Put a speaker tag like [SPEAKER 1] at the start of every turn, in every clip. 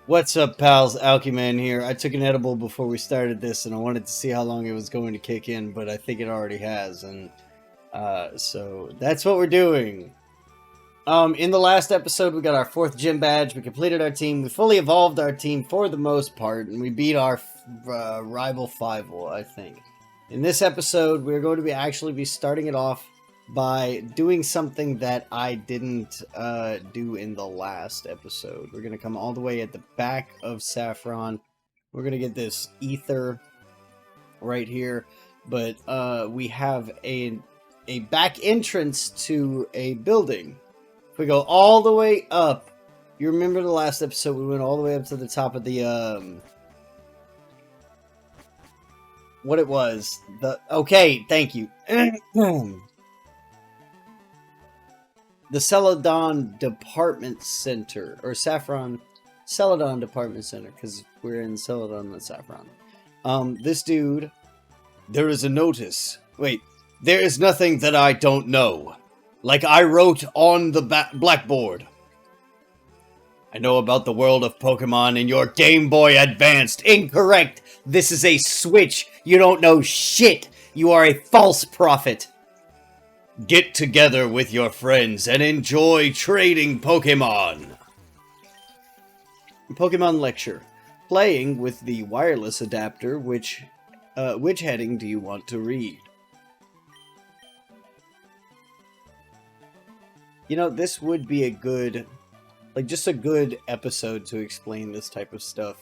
[SPEAKER 1] What's up, pals? Alchemy here. I took an edible before we started this, and I wanted to see how long it was going to kick in, but I think it already has, and so that's what we're doing. In the last episode, we got our 4th gym badge. We completed our team. We fully evolved our team for the most part, and we beat our rival Fivel, I think. In this episode, we're going to actually be starting it off by doing something that I didn't do in the last episode. We're going to come all the way at the back of Saffron. We're going to get this ether right here, but we have a back entrance to a building. If we go all the way up, you remember the last episode, we went all the way up to the top of the what it was. Okay, thank you. The Celadon Department Center, or Saffron Celadon Department Center, because we're in Celadon and Saffron. This dude, there is a notice. Wait, there is nothing that I don't know. Like I wrote on the blackboard. I know about the world of Pokemon in your Game Boy Advanced. Incorrect. This is a Switch. You don't know shit. You are a false prophet. Get together with your friends and enjoy trading Pokemon. Pokemon Lecture. Playing with the wireless adapter, which heading do you want to read? You know, this would be a good, just a good episode to explain this type of stuff.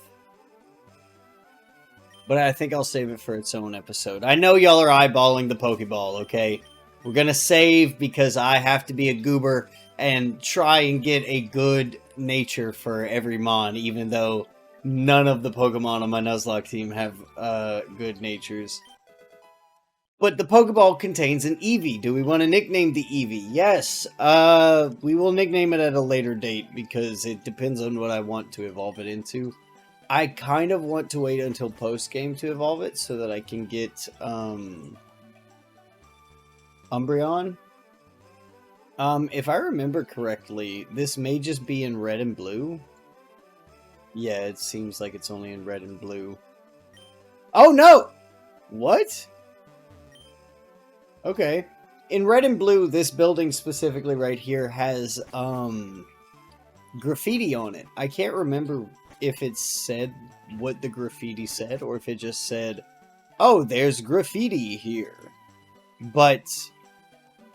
[SPEAKER 1] But I think I'll save it for its own episode. I know y'all are eyeballing the Pokeball, okay? We're gonna save because I have to be a goober and try and get a good nature for every Mon, even though none of the Pokemon on my Nuzlocke team have good natures. But the Pokeball contains an Eevee. Do we want to nickname the Eevee? Yes. We will nickname it at a later date because it depends on what I want to evolve it into. I kind of want to wait until post-game to evolve it so that I can get Umbreon. If I remember correctly, this may just be in red and blue. Yeah, it seems like it's only in red and blue. Oh no! What? Okay. In red and blue, this building specifically right here has graffiti on it. I can't remember if it said what the graffiti said or if it just said, oh, there's graffiti here. But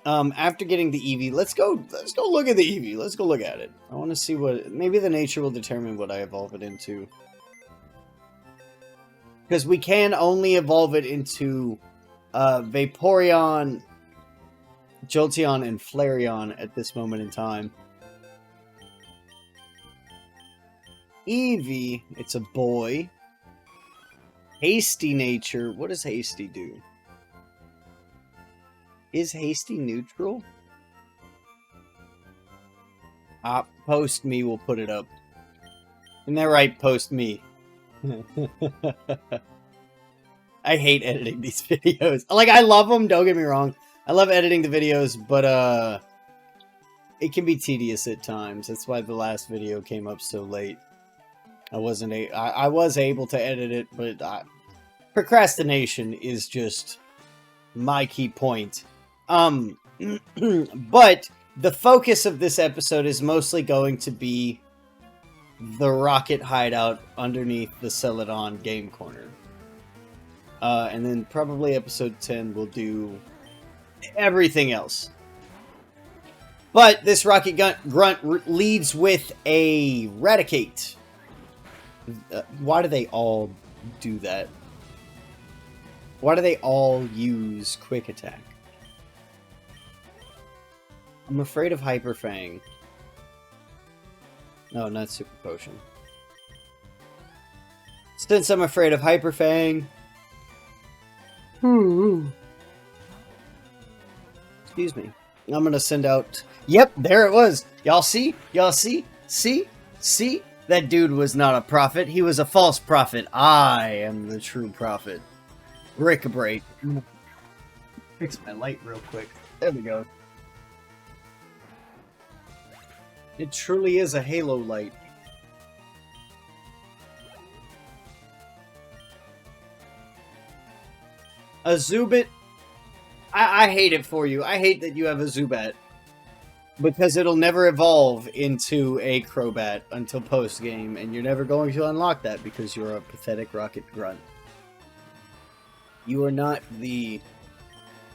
[SPEAKER 1] after getting the Eevee, let's go look at the Eevee. Let's go look at it. I want to see what, maybe the nature will determine what I evolve it into. Because we can only evolve it into Vaporeon, Jolteon, and Flareon at this moment in time. Eevee, it's a boy. Hasty nature. What does Hasty do? Is Hasty neutral? Post me, we'll put it up. Isn't that right? Post me. I hate editing these videos. Like, I love them, don't get me wrong. I love editing the videos, but it can be tedious at times. That's why the last video came up so late. I was able to edit it, but procrastination is just my key point. But the focus of this episode is mostly going to be the rocket hideout underneath the Celadon game corner. And then probably episode 10 will do everything else. But this Rocket Grunt leads with a Raticate. Why do they all do that? Why do they all use Quick Attack? I'm afraid of Hyper Fang. No, not Super Potion. Since I'm afraid of Hyper Fang. Excuse me. I'm gonna send out... Yep, there it was. Y'all see? Y'all see? See? See? That dude was not a prophet. He was a false prophet. I am the true prophet. Rick break. Fix my light real quick. There we go. It truly is a halo light. A Zubat, I hate it for you. I hate that you have a Zubat. Because it'll never evolve into a Crobat until post-game, and you're never going to unlock that because you're a pathetic rocket grunt. You are not the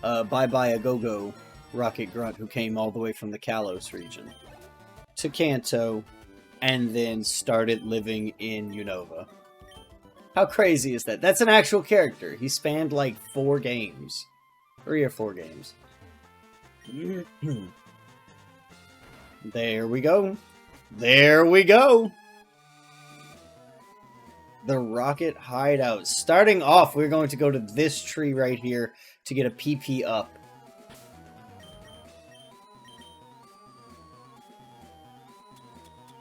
[SPEAKER 1] bye-bye a go-go rocket grunt who came all the way from the Kalos region to Kanto and then started living in Unova. How crazy is that? That's an actual character. He spanned like 4 games. 3 or 4 games. There we go. There we go. The rocket hideout. Starting off, we're going to go to this tree right here to get a PP up.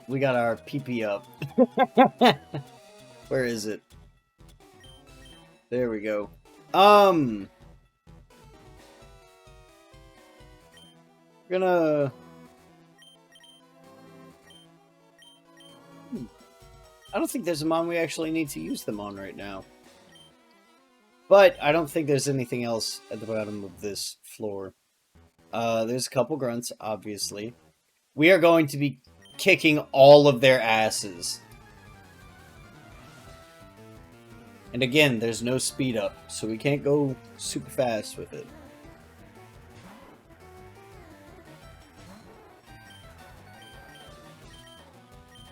[SPEAKER 1] We got our PP up. Where is it? There we go. We're gonna... I don't think there's a mon we actually need to use them on right now. But I don't think there's anything else at the bottom of this floor. There's a couple grunts, obviously. We are going to be kicking all of their asses. And again, there's no speed up, so we can't go super fast with it.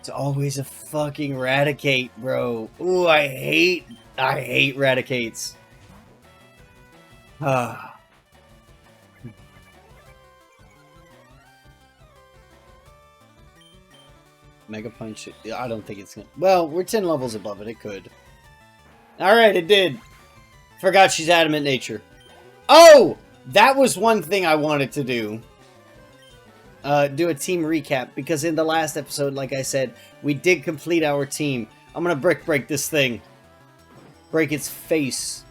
[SPEAKER 1] It's always a fucking Raticate, bro. Ooh, I hate Raticates. Ah. Mega Punch. I don't think it's gonna... Well, we're 10 levels above it. It could. Alright, it did. Forgot she's Adamant Nature. Oh! That was one thing I wanted to do. Do a team recap, because in the last episode, like I said, we did complete our team. I'm gonna break this thing. Break its face.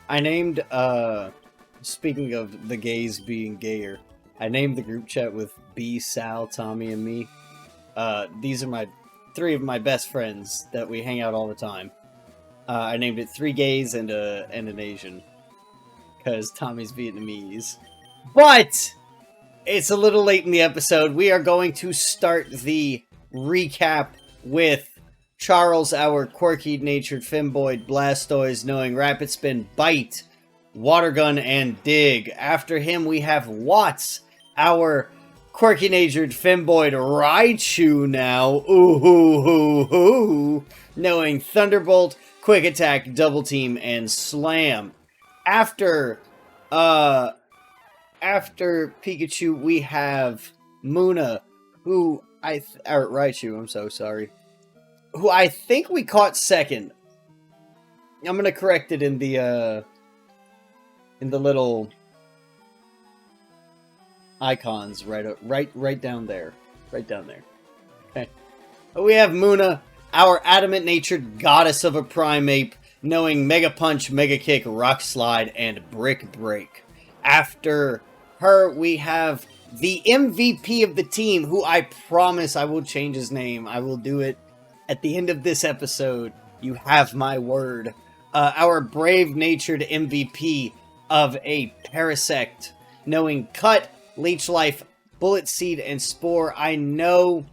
[SPEAKER 1] I named, speaking of the gays being gayer, I named the group chat with B, Sal, Tommy, and me. These are 3 of my best friends that we hang out all the time. I named it 3 gays and an Asian. Because Tommy's Vietnamese. But it's a little late in the episode. We are going to start the recap with Charles, our quirky-natured femboid Blastoise, knowing Rapid Spin, Bite, Water Gun, and Dig. After him, we have Watts, our quirky-natured femboid Raichu now. Ooh-hoo-hoo-hoo. Knowing Thunderbolt, Quick Attack, Double Team, and Slam. After Pikachu, we have Muna, who or Raichu, I'm so sorry, who I think we caught second. I'm gonna correct it in the little icons right down there, Okay, but we have Muna, our adamant-natured goddess of a Primeape, knowing Mega Punch, Mega Kick, Rock Slide, and Brick Break. After her, we have the MVP of the team, who I promise I will change his name. I will do it at the end of this episode. You have my word. Our brave-natured MVP of a Parasect, knowing Cut, Leech Life, Bullet Seed, and Spore. I know,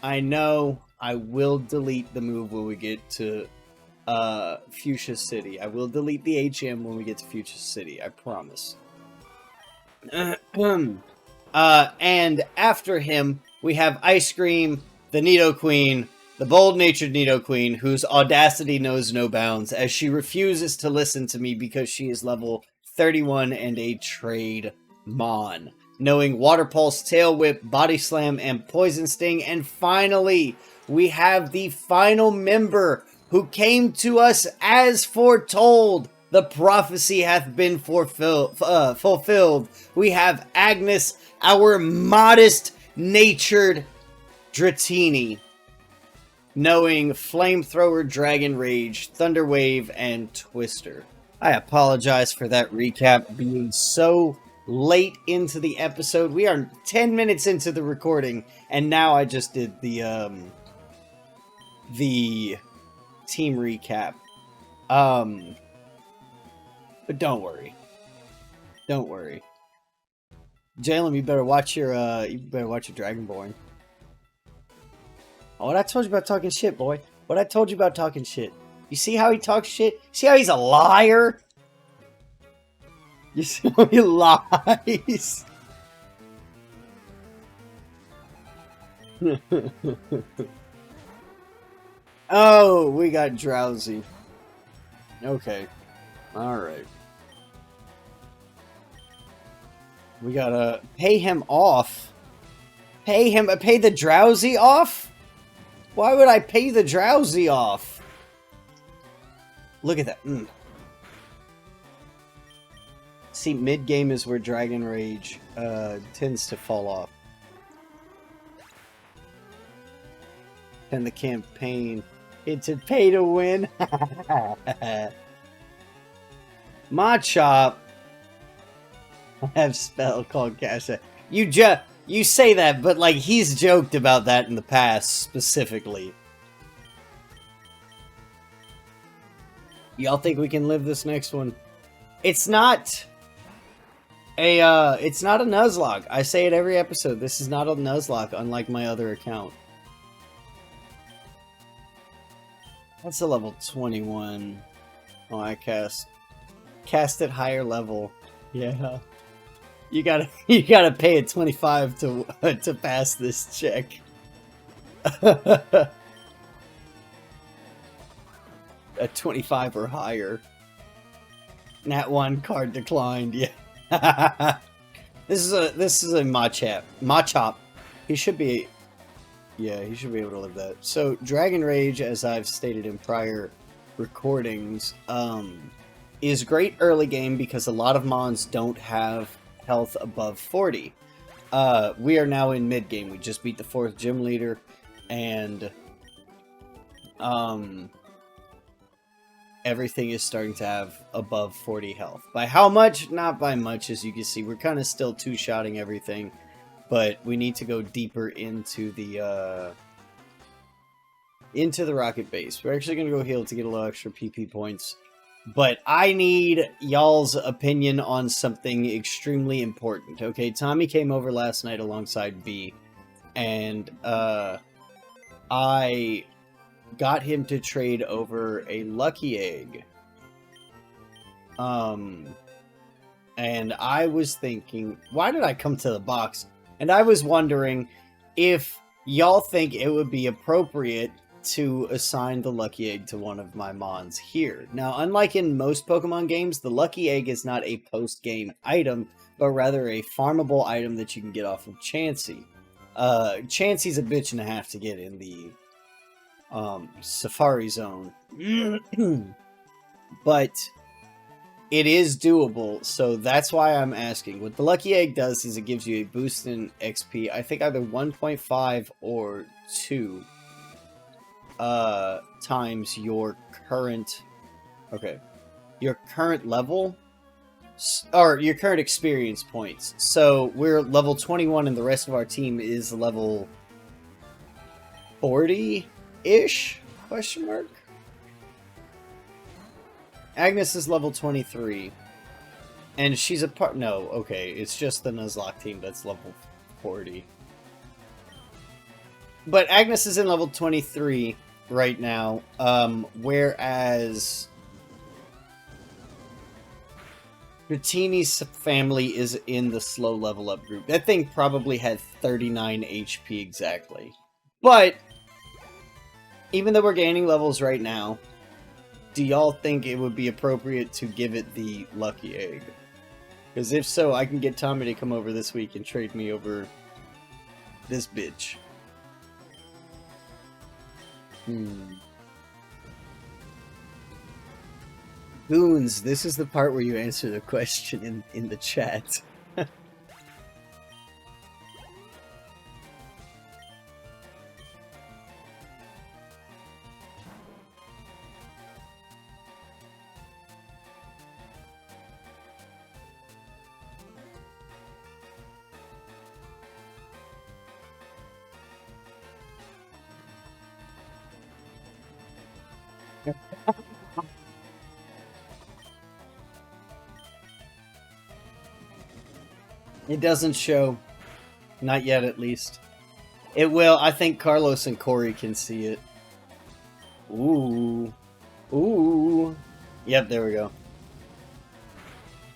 [SPEAKER 1] I will delete the move when we get to Fuchsia City. I will delete the HM when we get to Fuchsia City. I promise. And after him, we have Ice Cream, the Nidoqueen, the bold-natured Nidoqueen, whose audacity knows no bounds, as she refuses to listen to me because she is level 31 and a trade Mon. Knowing Water Pulse, Tail Whip, Body Slam, and Poison Sting. And finally, we have the final member who came to us as foretold. The prophecy hath been fulfilled. We have Agnes, our modest-natured Dratini, knowing Flamethrower, Dragon Rage, Thunder Wave, and Twister. I apologize for that recap being so late into the episode. We are 10 minutes into the recording, and now I just did the team recap. But don't worry. Don't worry. Jalen, you better watch your Dragonborn. Oh, what I told you about talking shit, boy. What I told you about talking shit. You see how he talks shit? See how he's a liar? You see how he lies? Oh, we got drowsy. Okay. Alright. We gotta pay him off. Pay the drowsy off? Why would I pay the drowsy off? Look at that. See, mid-game is where Dragon Rage tends to fall off. And the campaign. It's a pay to win. Machop. I have spell called Cash. You say that, but like he's joked about that in the past specifically. Y'all think we can live this next one? It's not a Nuzlocke. I say it every episode. This is not a Nuzlocke, unlike my other account. That's a level 21. Oh, I cast at higher level. Yeah. You gotta pay a 25 to pass this check. A 25 or higher. Nat 1 card declined. Yeah. This is a Machop. He should be. Yeah, he should be able to live that. So Dragon Rage, as I've stated in prior recordings, is great early game because a lot of mons don't have health above 40. We are now in mid game. We just beat the 4th gym leader, and everything is starting to have above 40 health. By how much? Not by much, as you can see. We're kind of still two-shotting everything, but we need to go deeper into the rocket base. We're actually going to go heal to get a little extra PP points. But I need y'all's opinion on something extremely important. Okay, Tommy came over last night alongside B, and I got him to trade over a lucky egg. And I was thinking, why did I come to the box? And I was wondering if y'all think it would be appropriate to assign the lucky egg to one of my mons here. Now, unlike in most Pokemon games, the lucky egg is not a post-game item, but rather a farmable item that you can get off of Chansey. Chansey's a bitch and a half to get in the Safari Zone. But it is doable, so that's why I'm asking. What the lucky egg does is it gives you a boost in XP, I think either 1.5 or 2 times your current level, or your current experience points. So we're level 21 and the rest of our team is level 40-ish, question mark? Agnes is level 23, and she's a part. No, okay, it's just the Nuzlocke team that's level 40. But Agnes is in level 23 right now, whereas Dratini's family is in the slow level up group. That thing probably had 39 HP exactly. But even though we're gaining levels right now, do y'all think it would be appropriate to give it the lucky egg? Because if so, I can get Tommy to come over this week and trade me over this bitch. Goons, this is the part where you answer the question in the chat. It doesn't show. Not yet, at least. It will. I think Carlos and Corey can see it. Ooh. Ooh. Yep, there we go.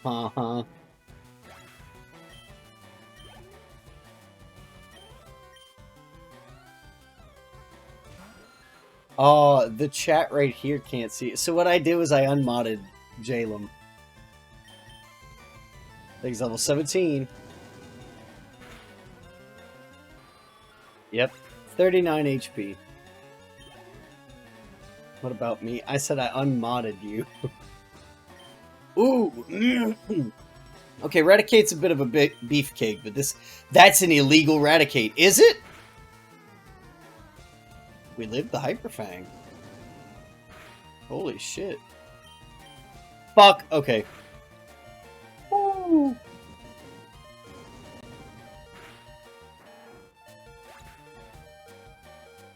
[SPEAKER 1] Uh-huh. Oh, the chat right here can't see it. So what I did was I unmodded Jalem. I think he's level 17. Yep. 39 HP. What about me? I said I unmodded you. Ooh. Okay, Raticate's a bit of a beefcake, but that's an illegal Raticate. Is it? We lived the Hyperfang. Holy shit. Fuck. Okay. Ooh.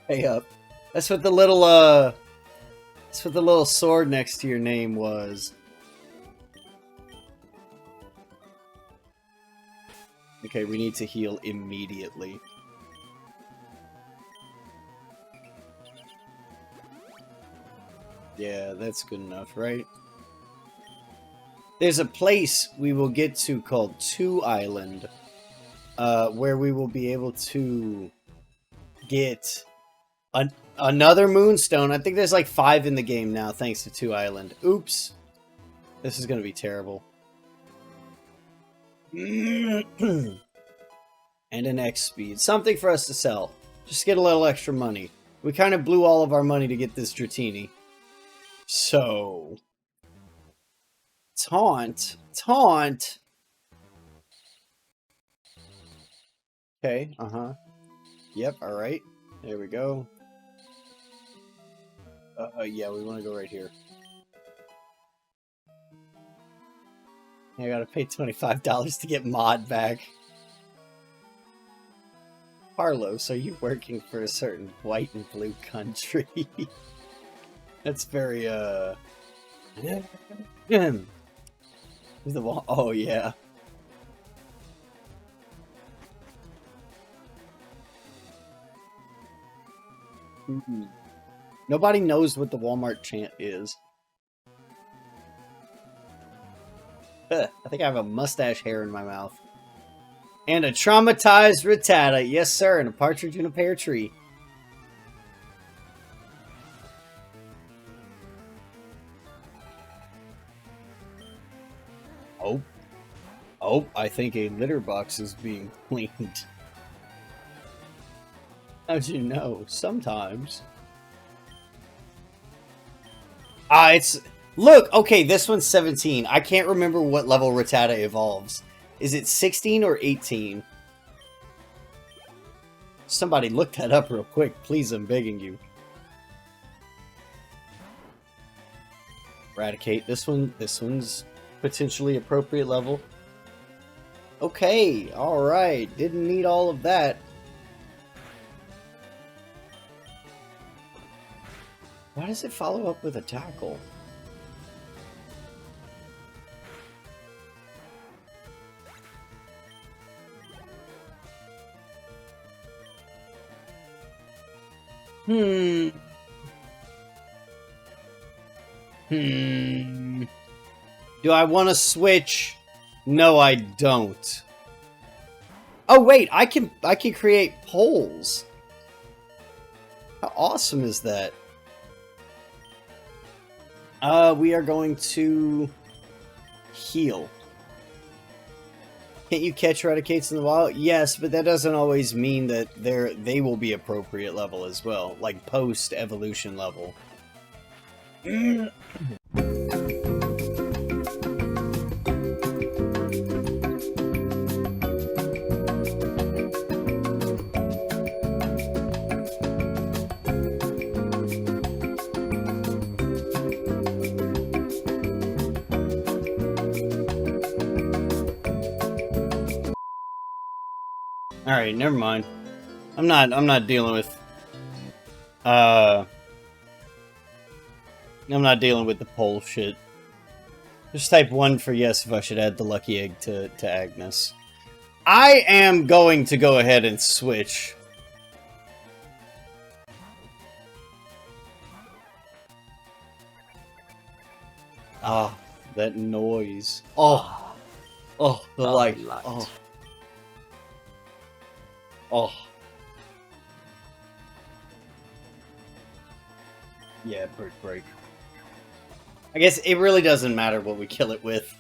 [SPEAKER 1] Hey up. That's what the little sword next to your name was. Okay, we need to heal immediately. Yeah, that's good enough, right? There's a place we will get to called 2 Island, where we will be able to get another Moonstone. I think there's like 5 in the game now, thanks to 2 Island. Oops. This is going to be terrible. And an X speed. Something for us to sell. Just get a little extra money. We kind of blew all of our money to get this Dratini. So... Taunt. Taunt. Okay, uh-huh. Yep, alright. There we go. Yeah, we want to go right here. I gotta pay $25 to get mod back. Carlos, are you working for a certain white and blue country? That's very, the wall. Oh, yeah. Nobody knows what the Walmart chant is. I think I have a mustache hair in my mouth. And a traumatized Rattata. Yes, sir. And a partridge in a pear tree. Oh. Oh, I think a litter box is being cleaned. How'd you know? Sometimes. It's... Look, okay, this one's 17. I can't remember what level Rattata evolves. Is it 16 or 18? Somebody look that up real quick. Please, I'm begging you. Raticate. This one's potentially appropriate level. Okay, alright. Didn't need all of that. Why does it follow up with a tackle? Do I want to switch? No, I don't. Oh wait, I can create poles. How awesome is that? We are going to heal. Can't you catch Raticates in the wild? Yes, but that doesn't always mean that they will be appropriate level as well, like post-evolution level. Alright, never mind. I'm not dealing with I'm not dealing with the poll shit. Just type 1 for yes if I should add the lucky egg to Agnes. I am going to go ahead and switch. Ah, that noise. Oh, the light. Oh. Yeah, brick break. I guess it really doesn't matter what we kill it with.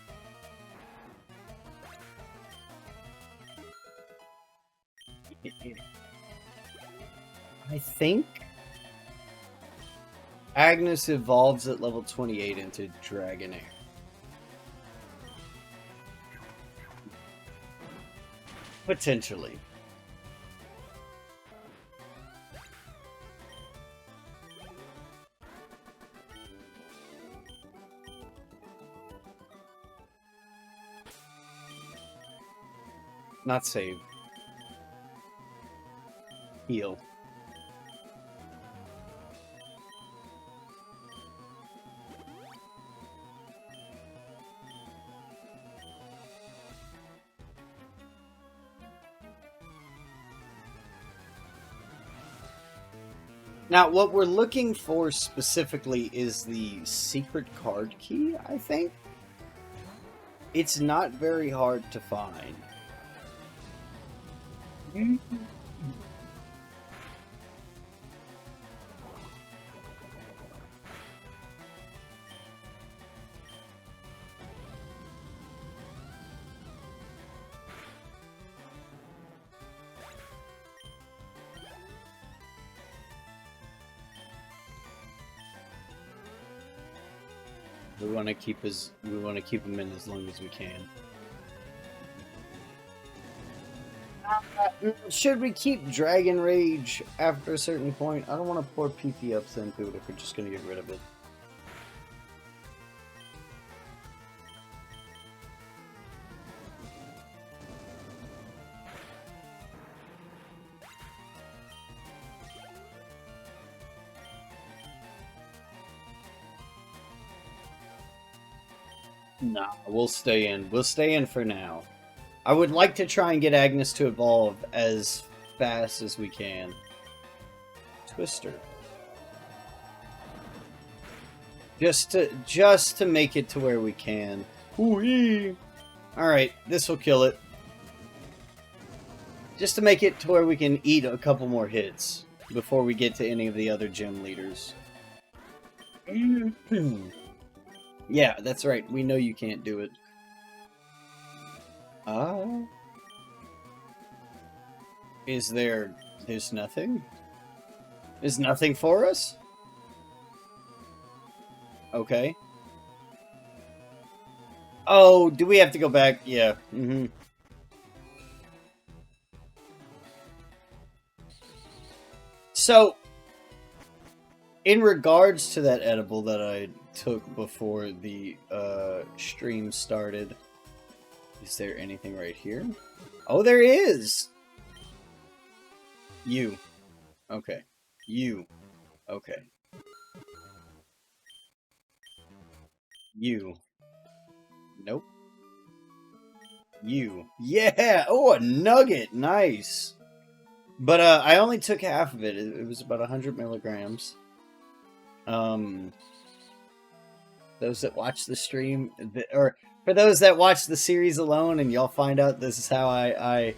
[SPEAKER 1] I think Agnes evolves at level 28 into Dragonair. Potentially. Not save. Heal. Now, what we're looking for specifically is the secret card key, I think. It's not very hard to find. We want to keep him in as long as we can. Should we keep Dragon Rage after a certain point? I don't want to pour PP ups into it if we're just going to get rid of it. Nah, we'll stay in. We'll stay in for now. I would like to try and get Agnes to evolve as fast as we can. Twister. Just to make it to where we can. Ooh-wee. Alright, this will kill it. Just to make it to where we can eat a couple more hits before we get to any of the other gym leaders. Yeah, that's right. We know you can't do it. There's nothing? Is nothing for us? Okay. Oh, do we have to go back? Yeah. So, in regards to that edible that I took before the stream started, is there anything right here? Oh, there is! You. Okay. You. Okay. You. Nope. You. Yeah! Oh, a nugget! Nice! But I only took half of it. It was about 100 milligrams. Those that watch the stream, or for those that watch the series alone, and y'all find out this is how I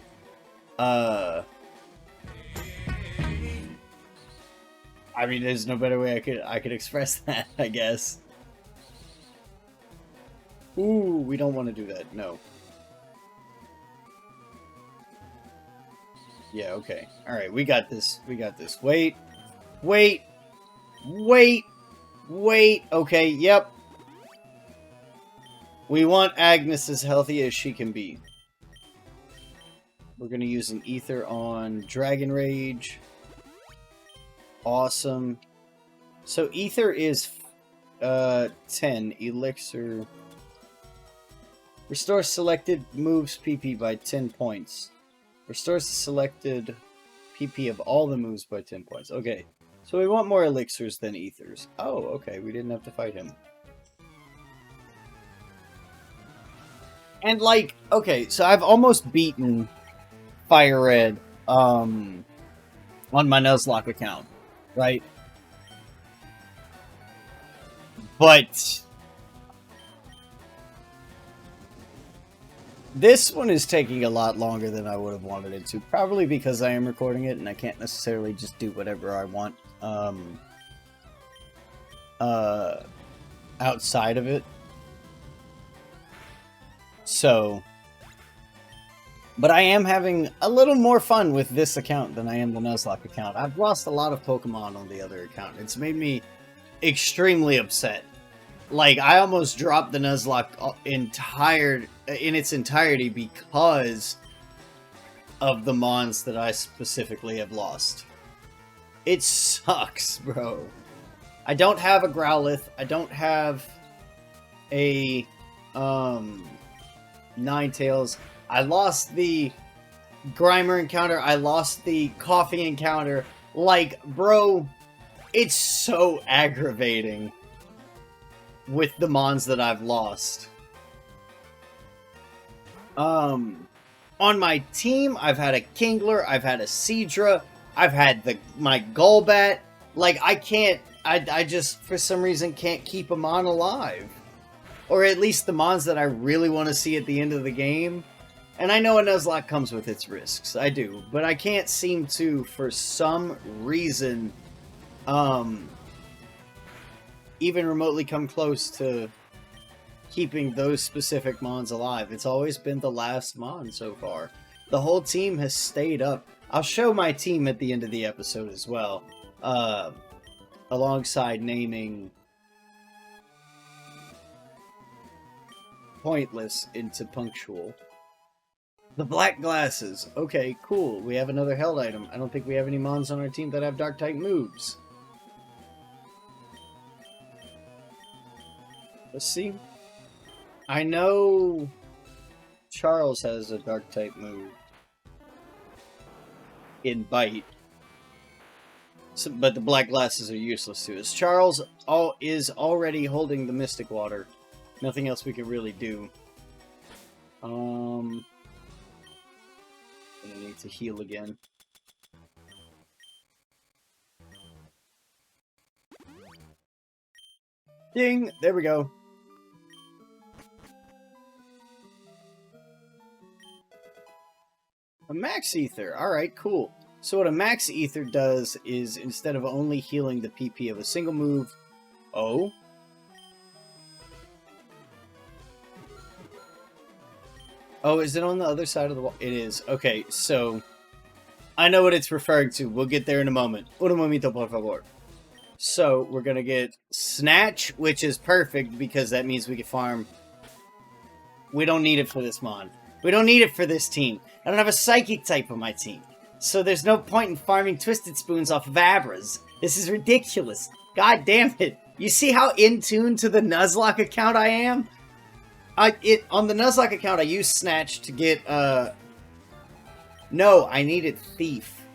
[SPEAKER 1] mean, there's no better way I could express that, I guess. Ooh, we don't want to do that. No. Yeah, okay. Alright, we got this. We got this. Wait. Wait. Wait. Wait. Okay, yep. We want Agnes as healthy as she can be. We're going to use an ether on Dragon Rage. Awesome. So ether is 10. Elixir. Restore selected moves PP by 10 points. Restores the selected PP of all the moves by 10 points. Okay. So we want more elixirs than ethers. Oh, okay. We didn't have to fight him. And like, okay, so I've almost beaten FireRed on my Nuzlocke account, right? But this one is taking a lot longer than I would have wanted it to. Probably because I am recording it and I can't necessarily just do whatever I want outside of it. So, but I am having a little more fun with this account than I am the Nuzlocke account. I've lost a lot of Pokemon on the other account. It's made me extremely upset. Like, I almost dropped the Nuzlocke in its entirety because of the Mons that I specifically have lost. It sucks, bro. I don't have a Growlithe. I don't have a Ninetales. I lost the Grimer encounter. I lost the Coughing encounter. Like, bro, it's so aggravating with the Mons that I've lost. On my team, I've had a Kingler, I've had a Seadra, I've had my Golbat. Like, I just, for some reason, can't keep a Mon alive. Or at least the Mons that I really want to see at the end of the game. And I know a Nuzlocke comes with its risks, I do. But I can't seem to, for some reason, even remotely come close to keeping those specific Mons alive. It's always been the last Mon so far. The whole team has stayed up. I'll show my team at the end of the episode as well, alongside naming pointless into punctual. The black glasses. Okay, cool. We have another held item. I don't think we have any Mons on our team that have dark type moves. Let's see. I know Charles has a dark type move in Bite. So, but the black glasses are useless to us. Charles is already holding the Mystic Water. Nothing else we can really do. I need to heal again. Ding! There we go. A Max Ether. Alright, cool. So what a Max Ether does is, instead of only healing the PP of a single move... Oh? Oh, is it on the other side of the wall? It is. Okay, so... I know what it's referring to. We'll get there in a moment. Un momento, por favor. So, we're gonna get Snatch, which is perfect, because that means we can farm... We don't need it for this Mon. We don't need it for this team. I don't have a Psychic type on my team. So there's no point in farming Twisted Spoons off of Abras. This is ridiculous. God damn it. You see how in tune to the Nuzlocke account I am? On the Nuzlocke account, I used Snatch to get, No, I needed Thief.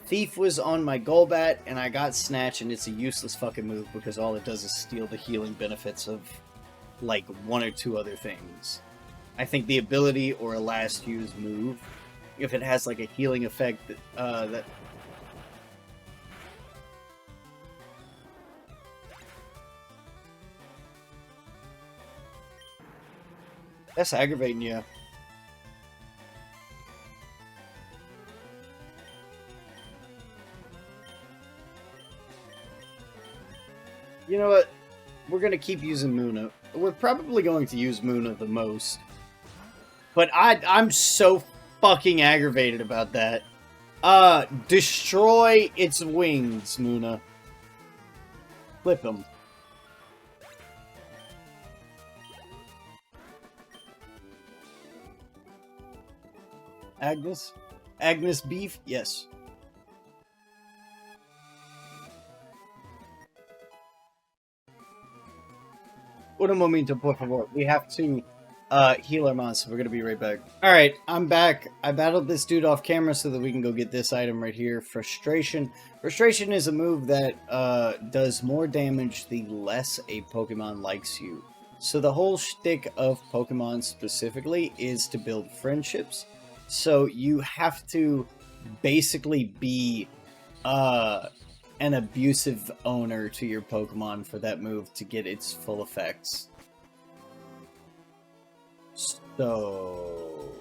[SPEAKER 1] Thief was on my Golbat, and I got Snatch, and it's a useless fucking move because all it does is steal the healing benefits of, like, one or two other things. I think the ability or a last use move, if it has like a healing effect that that's aggravating you. You know what? We're gonna keep using Muna. We're probably going to use Muna the most. But I'm so fucking aggravated about that. Destroy its wings, Muna. Flip him. Agnes? Agnes Beef? Yes. Un momento, por favor. We have to heal our monster. We're gonna be right back. Alright, I'm back. I battled this dude off camera so that we can go get this item right here. Frustration. Frustration is a move that does more damage the less a Pokemon likes you. So the whole shtick of Pokemon specifically is to build friendships. So you have to basically be an abusive owner to your Pokemon for that move to get its full effects. So...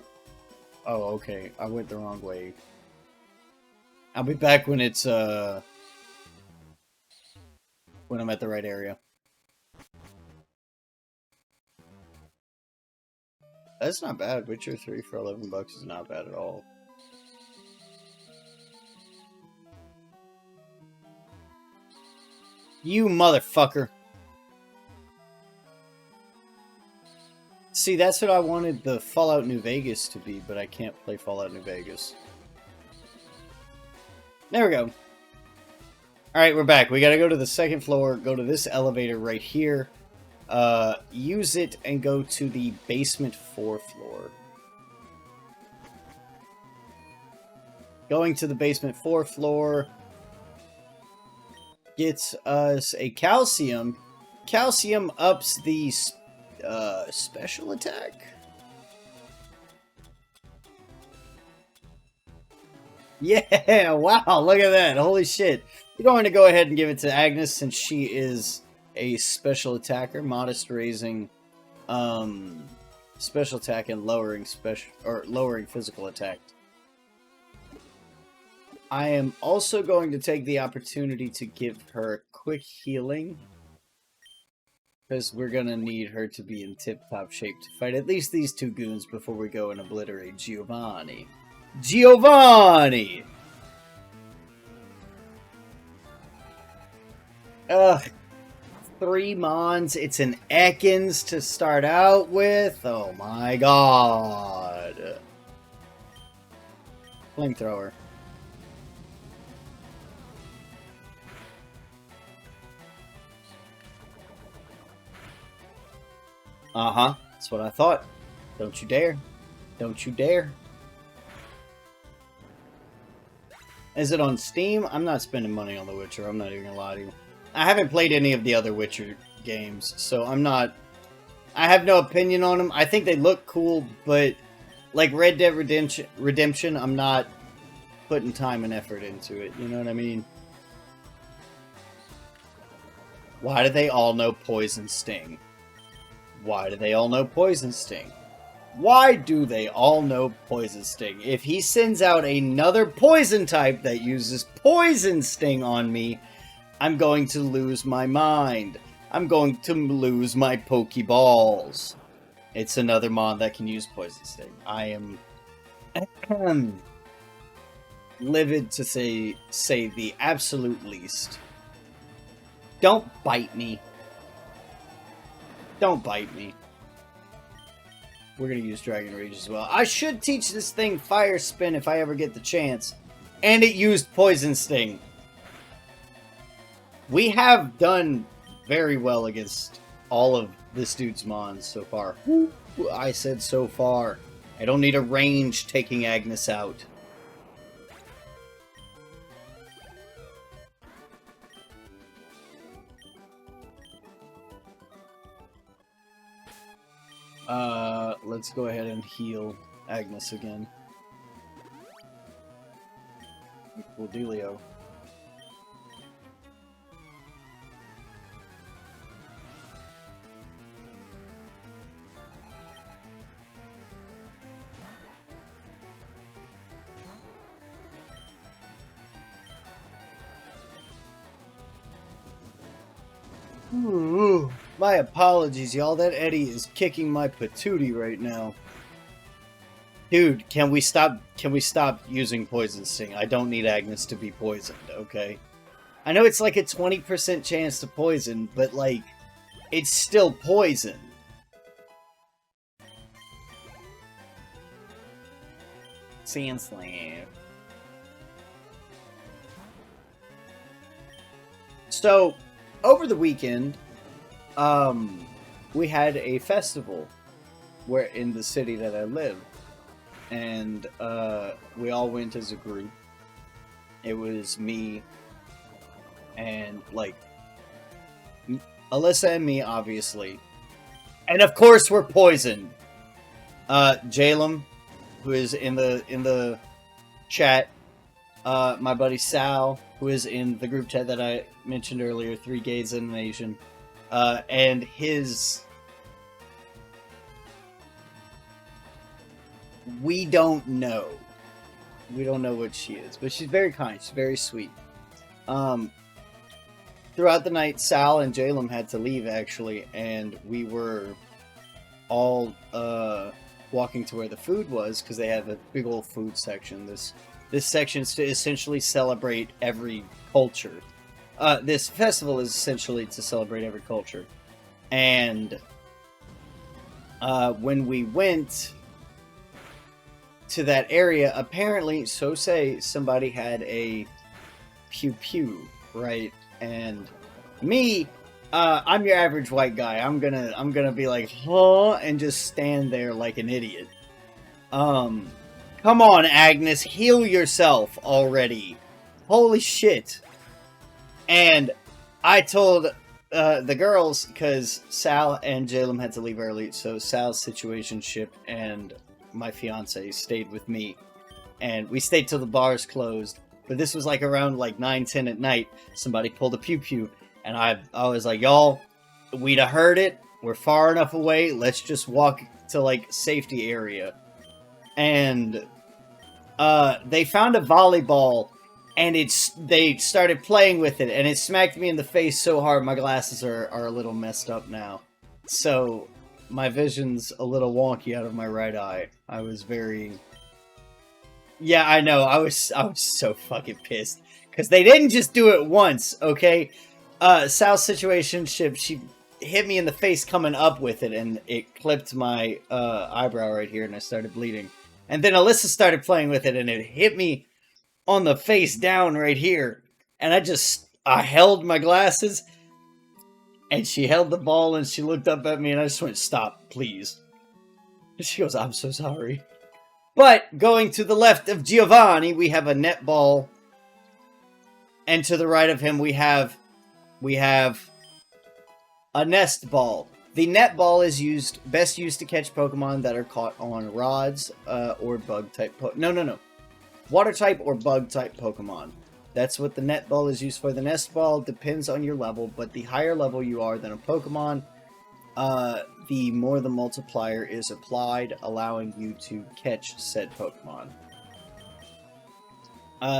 [SPEAKER 1] Oh, okay. I went the wrong way. I'll be back when it's, when I'm at the right area. That's not bad. Witcher 3 for 11 bucks is not bad at all. You motherfucker. See, that's what I wanted the Fallout New Vegas to be, but I can't play Fallout New Vegas. There we go. Alright, we're back. We gotta go to the second floor, go to this elevator right here, use it, and go to the basement 4 floor. Going to the basement 4 floor gets us a calcium. Calcium ups the special attack? Yeah, wow, look at that. Holy shit. We're going to go ahead and give it to Agnes since she is a special attacker, modest raising special attack and lowering physical attack. I am also going to take the opportunity to give her a quick healing, because we're going to need her to be in tip-top shape to fight at least these two goons before we go and obliterate Giovanni. Giovanni! Ugh. 3 Mons. It's an Ekans to start out with. Oh my god. Flamethrower. Uh-huh. That's what I thought. Don't you dare. Don't you dare. Is it on Steam? I'm not spending money on The Witcher. I'm not even gonna lie to you. I haven't played any of the other Witcher games, so I'm not... I have no opinion on them. I think they look cool, but like Red Dead Redemption, I'm not putting time and effort into it. You know what I mean? Why do they all know Poison Sting? Why do they all know Poison Sting? Why do they all know Poison Sting? If he sends out another poison type that uses Poison Sting on me, I'm going to lose my mind. I'm going to lose my Pokeballs. It's another mon that can use Poison Sting. I am livid to say the absolute least. Don't bite me. Don't bite me. We're going to use Dragon Rage as well. I should teach this thing Fire Spin if I ever get the chance. And it used Poison Sting. We have done very well against all of this dude's mons so far. I said so far. I don't need a range taking Agnes out. Let's go ahead and heal Agnes again. Cool dealio. Ooh, my apologies, y'all. That Eddie is kicking my patootie right now. Dude, can we stop using Poison Sting? I don't need Agnes to be poisoned, okay? I know it's like a 20% chance to poison, but like, it's still poison. Sand Slam. So, over the weekend, we had a festival where in the city that I live, and we all went as a group. It was me and like Alyssa and me, obviously, and of course we're poisoned. Jalem, who is in the chat, my buddy Sal, who is in the group chat that I mentioned earlier, 3 Gays and an Asian, and his. We don't know. We don't know what she is, but she's very kind. She's very sweet. Throughout the night, Sal and Jalem had to leave, actually, and we were all walking to where the food was, because they have a big old food section. This section is to essentially celebrate every culture. This festival is essentially to celebrate every culture. And when we went to that area, apparently, so say, somebody had a pew-pew, right? And me, I'm your average white guy. I'm gonna be like, huh, and just stand there like an idiot. Come on, Agnes, heal yourself already. Holy shit. And I told the girls, because Sal and Jalem had to leave early, so Sal's situationship and my fiance stayed with me. And we stayed till the bars closed. But this was like around like 9, 10 at night. Somebody pulled a pew-pew. And I was like, y'all, we'd have heard it. We're far enough away. Let's just walk to like safety area. And they found a volleyball. And they started playing with it. And it smacked me in the face so hard my glasses are a little messed up now. So my vision's a little wonky out of my right eye. I was very... Yeah, I know. I was so fucking pissed. Because they didn't just do it once, okay? Sal's situationship, she hit me in the face coming up with it, and it clipped my eyebrow right here, and I started bleeding. And then Alyssa started playing with it, and it hit me on the face down right here. And I held my glasses, and she held the ball, and she looked up at me, and I just went, "Stop, please." And she goes, "I'm so sorry." But going to the left of Giovanni, we have a netball, and to the right of him, we have a nest ball. The net ball is best used to catch Pokemon that are caught on rods or bug type. No. Water type or bug type Pokemon. That's what the net ball is used for. The nest ball depends on your level, but the higher level you are than a Pokemon, the more the multiplier is applied, allowing you to catch said Pokemon.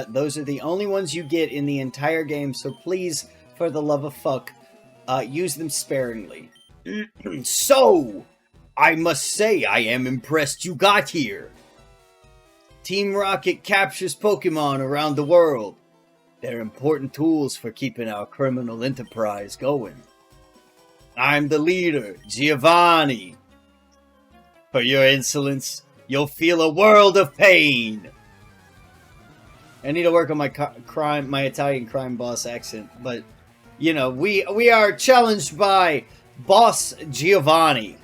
[SPEAKER 1] Those are the only ones you get in the entire game, so please, for the love of fuck, use them sparingly. So, I must say I am impressed you got here. Team Rocket captures Pokemon around the world. They're important tools for keeping our criminal enterprise going. I'm the leader, Giovanni. For your insolence, you'll feel a world of pain. I need to work on my Italian crime boss accent, but you know, we are challenged by Boss Giovanni,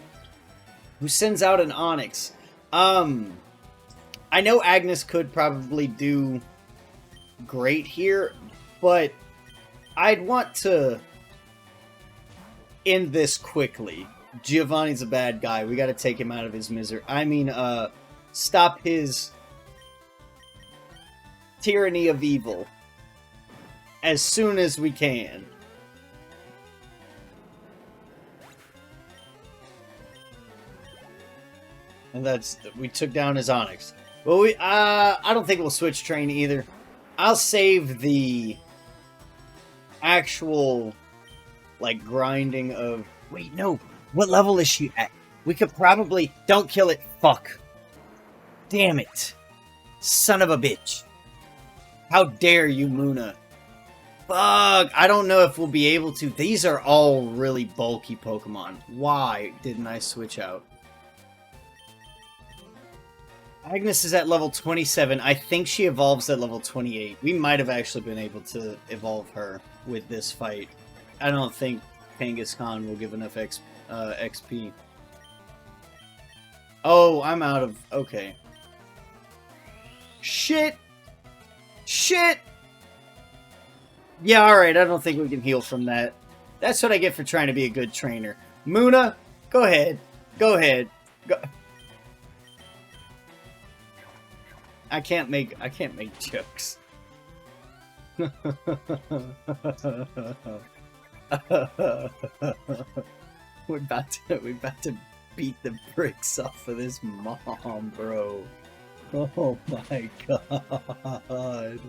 [SPEAKER 1] who sends out an Onyx. I know Agnes could probably do great here, but I'd want to end this quickly. Giovanni's a bad guy. We gotta take him out of his misery. I mean, stop his tyranny of evil as soon as we can. And we took down his Onyx. Well, I don't think we'll switch train either. I'll save the actual, like, grinding of... Wait, no. What level is she at? We could probably... Don't kill it. Fuck. Damn it. Son of a bitch. How dare you, Luna. Fuck. I don't know if we'll be able to. These are all really bulky Pokemon. Why didn't I switch out? Agnes is at level 27. I think she evolves at level 28. We might have actually been able to evolve her with this fight. I don't think Kangaskhan will give enough XP. Oh, I'm out of... Okay. Shit! Shit! Yeah, alright, I don't think we can heal from that. That's what I get for trying to be a good trainer. Muna, go ahead. Go ahead. Go. I can't make jokes. we're about to beat the bricks off of this mom, bro. Oh my god.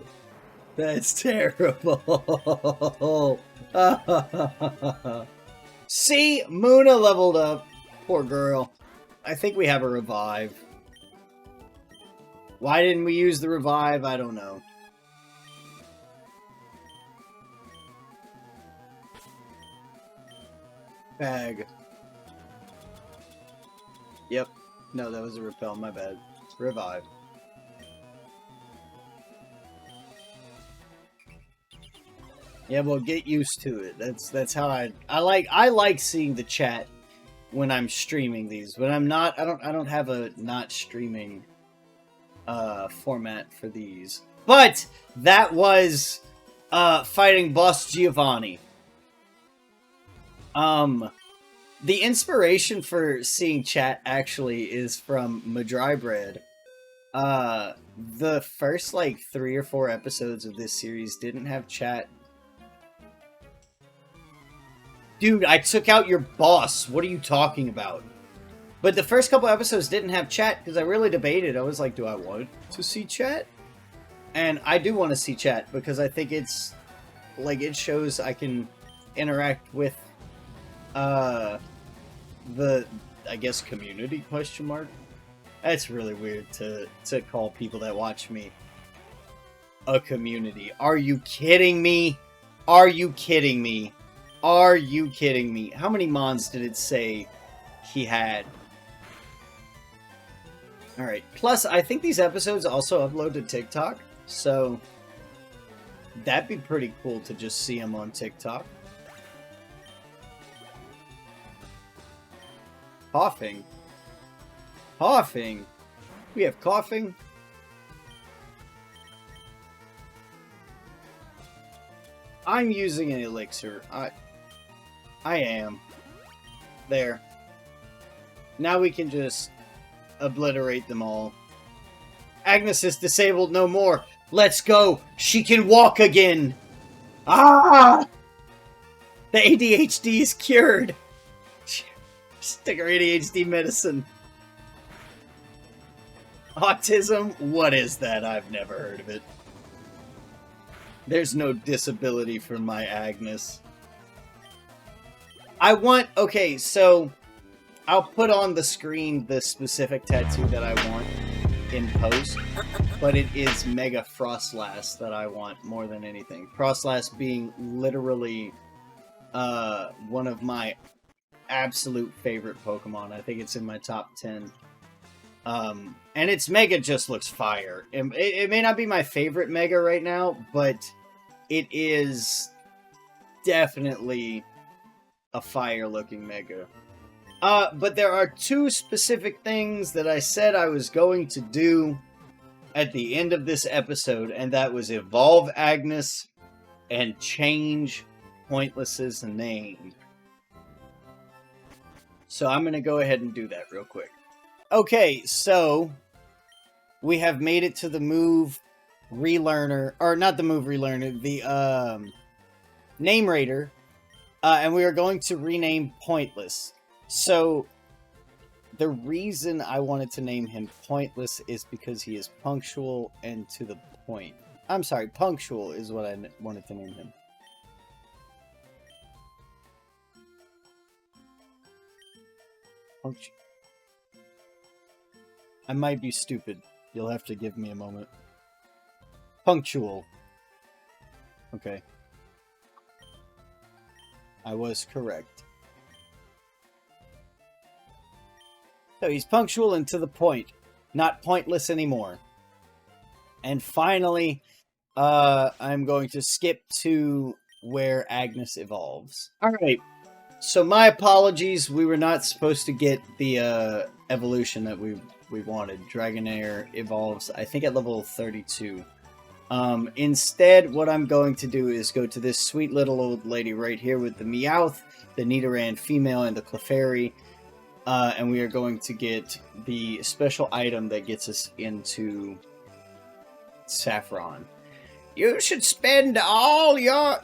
[SPEAKER 1] That's terrible. See? Muna leveled up. Poor girl. I think we have a revive. Why didn't we use the revive? I don't know. Bag. Yep. No, that was a repel. My bad. Revive. Yeah, well, get used to it. That's how I like seeing the chat when I'm streaming these. When I'm not, I don't have a not streaming format for these. But that was fighting Boss Giovanni. The inspiration for seeing chat actually is from FireRed. The first like 3 or 4 episodes of this series didn't have chat. Dude, I took out your boss. What are you talking about? But the first couple episodes didn't have chat because I really debated. I was like, do I want to see chat? And I do want to see chat because I think it's like it shows I can interact with the I guess community question mark. That's really weird to call people that watch me a community. Are you kidding me? Are you kidding me? Are you kidding me? How many mons did it say he had? Alright. Plus, I think these episodes also upload to TikTok. So, that'd be pretty cool to just see them on TikTok. Coughing. Coughing. We have coughing. I'm using an elixir. I am. There. Now we can just obliterate them all. Agnes is disabled no more. Let's go. She can walk again. Ah! The ADHD is cured. Stick her ADHD medicine. Autism? What is that? I've never heard of it. There's no disability for my Agnes. I want... Okay, so... I'll put on the screen the specific tattoo that I want in post. But it is Mega Frostlass that I want more than anything. Frostlass being literally one of my absolute favorite Pokemon. I think it's in my top 10. And its Mega just looks fire. It may not be my favorite Mega right now, but it is definitely a fire-looking Mega. But there are 2 specific things that I said I was going to do at the end of this episode, and that was evolve Agnes and change Pointless's name. So I'm going to go ahead and do that real quick. Okay, so we have made it to the move relearner, or not the move relearner, the name raider, and we are going to rename Pointless. So the reason I wanted to name him Pointless is because he is punctual and to the point. I'm sorry, punctual is what I wanted to name him. Punctual. I might be stupid. You'll have to give me a moment. Punctual. Okay. I was correct. So he's punctual and to the point. Not pointless anymore. And finally, I'm going to skip to where Agnes evolves. Alright. So my apologies. We were not supposed to get the evolution that we wanted. Dragonair evolves, I think, at level 32. Instead, what I'm going to do is go to this sweet little old lady right here with the Meowth, the Nidoran female, and the Clefairy. And we are going to get the special item that gets us into Saffron. You shouldn't spend all your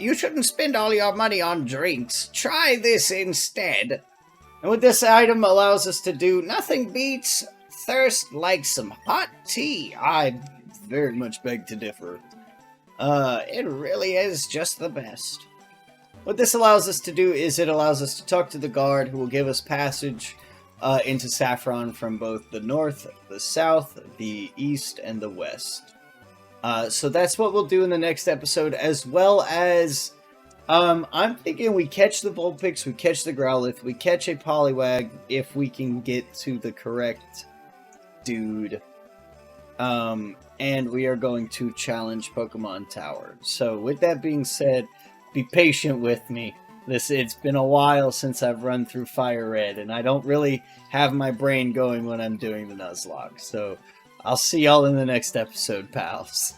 [SPEAKER 1] money on drinks. Try this instead. And what this item allows us to do, nothing beats thirst like some hot tea. I very much beg to differ. It really is just the best. What this allows us to do is it allows us to talk to the guard who will give us passage into Saffron from both the north, the south, the east, and the west. So that's what we'll do in the next episode, as well as I'm thinking we catch the Vulpix, we catch the Growlithe, we catch a Poliwag if we can get to the correct dude. And we are going to challenge Pokemon Tower. So with that being said, be patient with me. It's been a while since I've run through FireRed, and I don't really have my brain going when I'm doing the Nuzlocke. So I'll see y'all in the next episode, pals.